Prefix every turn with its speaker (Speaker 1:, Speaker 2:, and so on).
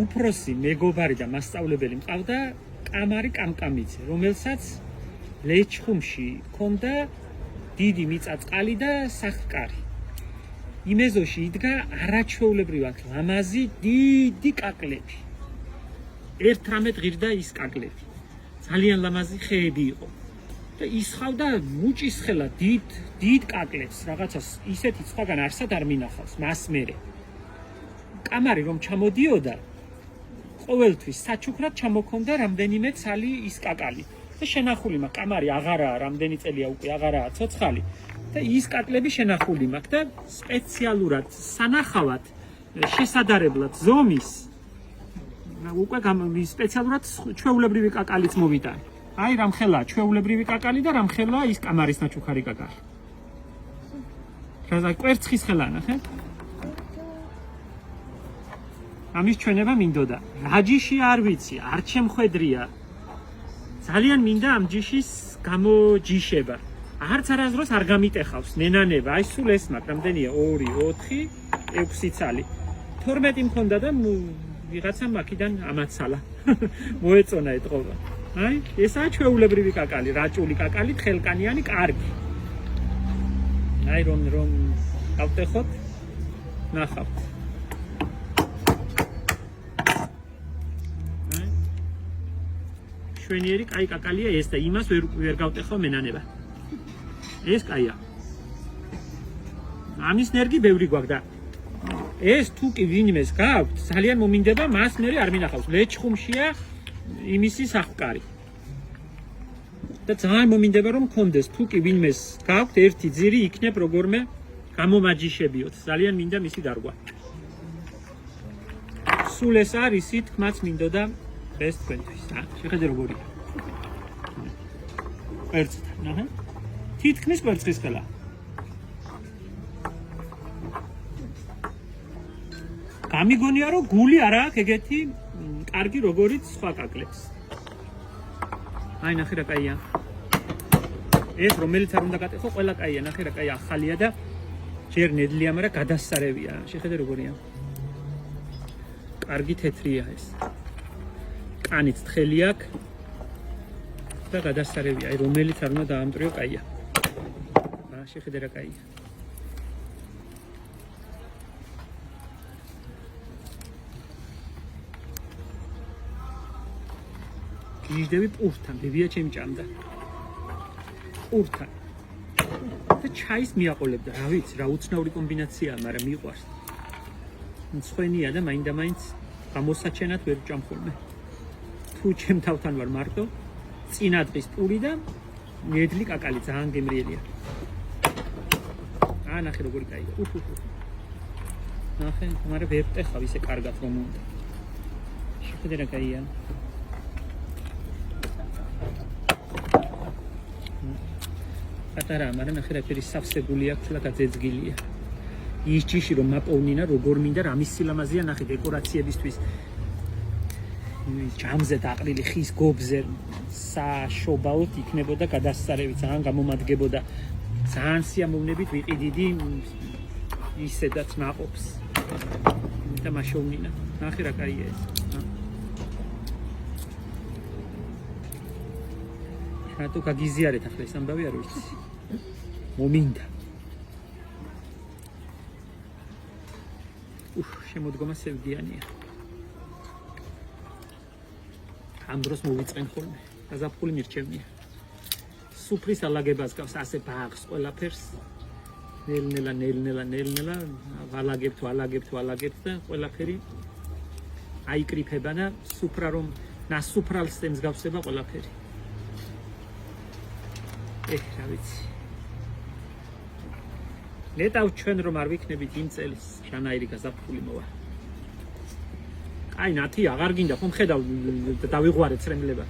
Speaker 1: უფროსი მეგობარი და მასწავლებელი მყავდა კამარი კამკამიძე, რომელსაც ლეჩხუმში ჰქონდა დიდი მიწა-წყალი და სახლ-კარი. იმ ეზოში იდგა არაჩვეულებრივად ლამაზი დიდი კაკლები. 11 ღირდა ის კაკლები. ძალიან ლამაზი ხეები იყო. და ისხავდა მუჭისხელა დიდ კაკლებს, რაღაცას ისეთი სხვაგან არსად არ მინახავს, მას მერე. კამარი რომ ჩამოდიოდა, ყოველთვის საჩუქრად ჩამოქონდა რამდენიმე ცალი ის კაკალი. და შენახული მაქვს, კამარი აღარაა, რამდენი წელია უკვე აღარაა ცოცხალი. და ის კაკლები შენახული მაქვს და სპეციალურად სანახავად შესადარებლად ზომის უკვე სპეციალურად ჩვეულებრივი კაკალიც მოვიტანე. აი რამხელა ჩვეულებრივი კაკალი და რამხელა ის კამარის ნაჩუქარი კაკალი. რა კვერცხის ხელა ნახე? ამის ჩვენება მინდოდა. რა ჯიში არ ვიცი, არ შემხედრია. ძალიან მინდა ამ ჯიშის გამოჯიშება. არც არასდროს არ გამიტეხავს ნენანება. აი სულ ეს მაქვს, რამდენია 2, 4, 6 ცალი. 12 მქონდა და ვიღაცა მაქიდან ამაცალა. მოეწონა ეთყობა. აი, ესაა ჩვეულებრივი კაკალი, რაჭული კაკალი, თხელკანიანი, კარგი. აი რომ გავტეხოთ, ნახავთ. აი. შვენიერი კაი კაკალია ეს და იმას ვერ გავტეხო მენანება. ეს კაია. ამის ნერგი ბევრი გვაქვს და ეს თუ კი ვინმეს გაქვთ, ძალიან მომინდება მას მე არ მინახავს. ლეჩხუმშია იმისი სახლ-კარი. და ძალიან მომინდება რომ მქონდეს, თუ კი ვინმეს გაქვთ ერთი ძირი იქნებ როგორმე გამომაჯიშებიოთ. ძალიან მინდა მისი დარგვა. სულ ეს არის თქმაც მინდოდა ეს თქვენთვის. შეხედე როგორია. კვერცხთან, ნახე. თითქმის კვერცხის ხელა. გამიგონია რომ გული არ აქვს ეგეთი კარგი როგორიც სხვა კაკლებს. აი ნახე რა კაია. ეს რომელიც არ უნდა გატეხო, ყველა კაია, ნახე რა კაია, ახალია და ჯერ ნედლია, მაგრამ გადასარევია. შეხედე როგორია. კარგი თეთრია ეს. კანიც თხელი აქვს და გადასარევია. აი რომელიც არ უნდა დაამტვრიო კაია. შეხედე რა კაია. გიჟდები პურთან, ბებია ჩემი ჭამდა. პურთან. და ჩაის მიაყოლებდა, რა ვიცი, რა უცნაური კომბინაციაა, მაგრამ მიყვარს. მცხვენია და მაინდა-მაინც გამოსაჩენად ვერ ვჭამ ხოლმე. თუ ჩემ თავთან ვარ მარტო, წინა დღის პური და ნედლი კაკალი ძალიან გემრიელია. ნახე როგორი კაია. ნახე, მაგრამ ვერ ვტეხავ ისე კარგად რომ უნდა. შეხედე რა კაია. პატარა, მაგრამ ნახე რა ფერი სავსებული აქვს და გაძეძგილია. ის ჯიში რომ მაპოვნინა როგორ მინდა რამის სილამაზეა ნახე დეკორაციებისთვის. ჯამზე დაყრილი ხის გობზე საშობაოდ იქნებოდა გადასარევი, ძალიან გამომადგებოდა. ძალიან სიამოვნებით ვიყიდიდი ისედაც ნაყოფს. და მაშოვნინა. ნახე რა კაია ეს. რატო გაგიზიარეთ ახლა ეს ამბავი არ ვიცი. მომინდა. შემოდგომა სევდიანია. ამ დროს მოვიწყენ ხოლმე. გაზაფხული მირჩევნია. სუფრის ალაგებას გავს ასე ბაღს ყველაფერს. ნელ-ნელა ვალაგებთ და ყველაფერი აიკრიფება და სუფრა რომ ნასუფრალს ემსგავსება ყველაფერი. რა ვიცი. ნეტავთ ჩვენ რომ არ ვიქნებით იმ წელს შანაირი გაზაფხული მოვა. აი ნათი აღარ გინდა ხომ ხედავ დავიღვარეთ წრემლება.